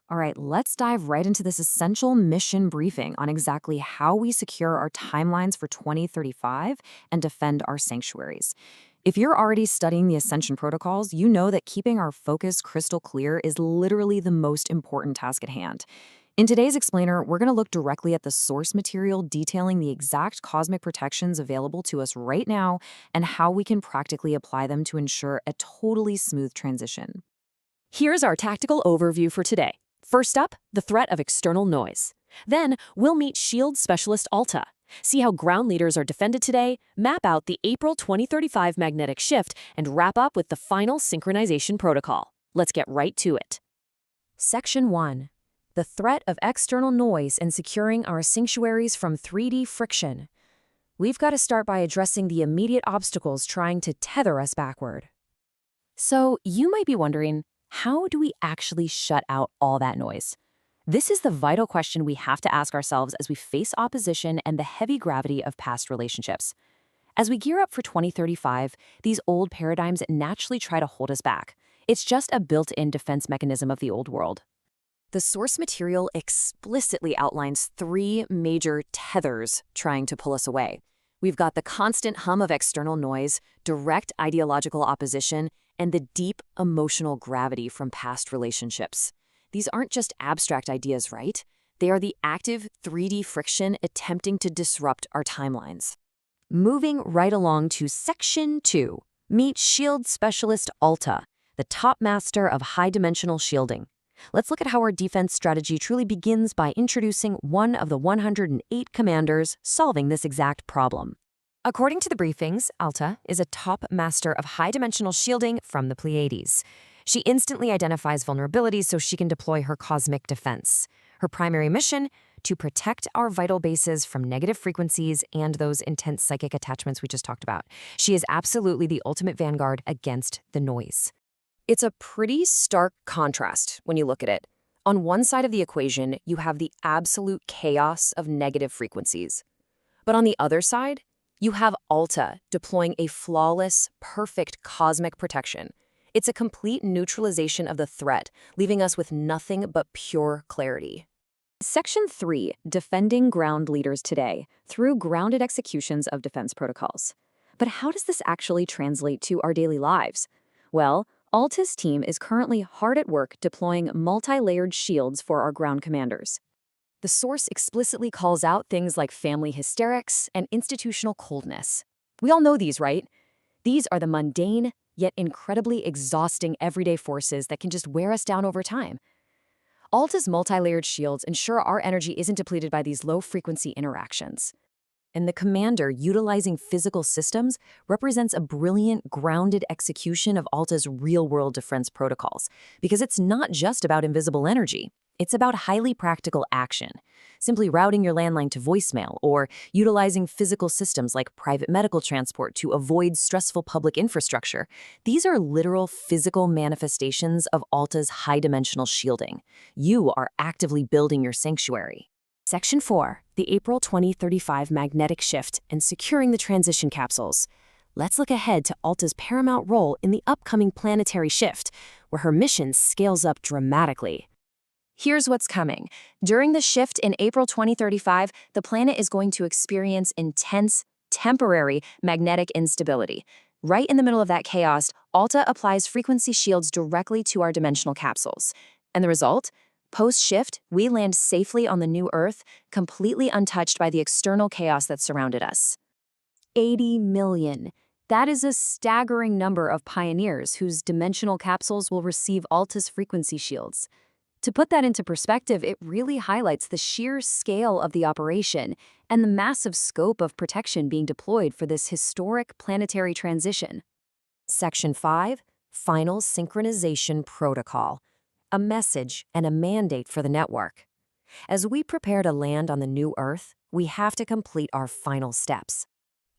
All right, let's dive right into this essential mission briefing on exactly how we secure our timelines for 2035 and defend our sanctuaries. If you're already studying the Ascension protocols, you know that keeping our focus crystal clear is literally the most important task at hand. In today's explainer, we're going to look directly at the source material detailing the exact cosmic protections available to us right now and how we can practically apply them to ensure a totally smooth transition. Here's our tactical overview for today. First up, the threat of external noise. Then, we'll meet Shield Specialist Alta, see how ground leaders are defended today, map out the April 2035 magnetic shift, and wrap up with the final synchronization protocol. Let's get right to it. Section 1. The threat of external noise and securing our sanctuaries from 3D friction. We've got to start by addressing the immediate obstacles trying to tether us backward. So, you might be wondering, how do we actually shut out all that noise? This is the vital question we have to ask ourselves as we face opposition and the heavy gravity of past relationships. As we gear up for 2035, these old paradigms naturally try to hold us back. It's just a built-in defense mechanism of the old world. The source material explicitly outlines 3 major tethers trying to pull us away. We've got the constant hum of external noise, direct ideological opposition, and the deep emotional gravity from past relationships. These aren't just abstract ideas, right? They are the active 3D friction attempting to disrupt our timelines. Moving right along to Section 2, meet Shield Specialist Alta, the top master of high-dimensional shielding. Let's look at how our defense strategy truly begins by introducing one of the 108 commanders solving this exact problem. According to the briefings, Alta is a top master of high-dimensional shielding from the Pleiades. She instantly identifies vulnerabilities so she can deploy her cosmic defense. Her primary mission? To protect our vital bases from negative frequencies and those intense psychic attachments we just talked about. She is absolutely the ultimate vanguard against the noise. It's a pretty stark contrast when you look at it. On one side of the equation, you have the absolute chaos of negative frequencies. But on the other side, you have Alta deploying a flawless, perfect cosmic protection. It's a complete neutralization of the threat, leaving us with nothing but pure clarity. Section 3, defending ground leaders today through grounded executions of defense protocols. But how does this actually translate to our daily lives? Well, Alta's team is currently hard at work deploying multi-layered shields for our ground commanders. The source explicitly calls out things like family hysterics and institutional coldness. We all know these, right? These are the mundane, yet incredibly exhausting everyday forces that can just wear us down over time. Alta's multi-layered shields ensure our energy isn't depleted by these low-frequency interactions. And the commander utilizing physical systems represents a brilliant, grounded execution of Alta's real-world defense protocols, because it's not just about invisible energy. It's about highly practical action, simply routing your landline to voicemail or utilizing physical systems like private medical transport to avoid stressful public infrastructure. These are literal physical manifestations of Alta's high-dimensional shielding. You are actively building your sanctuary. Section 4, the April 2035 magnetic shift and securing the transition capsules. Let's look ahead to Alta's paramount role in the upcoming planetary shift, where her mission scales up dramatically. Here's what's coming. During the shift in April 2035, the planet is going to experience intense, temporary magnetic instability. Right in the middle of that chaos, Alta applies frequency shields directly to our dimensional capsules. And the result? Post-shift, we land safely on the new Earth, completely untouched by the external chaos that surrounded us. 80 million. That is a staggering number of pioneers whose dimensional capsules will receive Alta's frequency shields. To put that into perspective, it really highlights the sheer scale of the operation and the massive scope of protection being deployed for this historic planetary transition. Section 5, Final Synchronization Protocol. A message and a mandate for the network. As we prepare to land on the new Earth, we have to complete our final steps.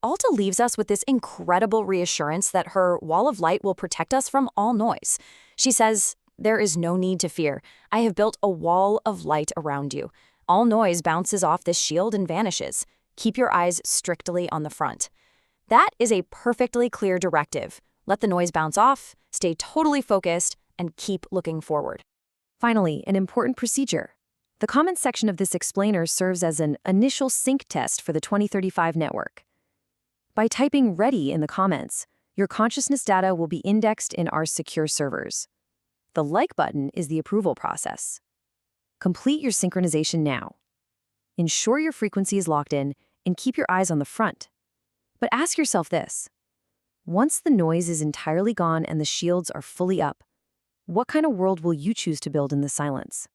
Alta leaves us with this incredible reassurance that her wall of light will protect us from all noise. She says, "There is no need to fear. I have built a wall of light around you. All noise bounces off this shield and vanishes. Keep your eyes strictly on the front." That is a perfectly clear directive. Let the noise bounce off, stay totally focused, and keep looking forward. Finally, an important procedure. The comments section of this explainer serves as an initial sync test for the 2035 network. By typing "ready" in the comments, your consciousness data will be indexed in our secure servers. The like button is the approval process. Complete your synchronization now. Ensure your frequency is locked in and keep your eyes on the front. But ask yourself this: once the noise is entirely gone and the shields are fully up, what kind of world will you choose to build in the silence?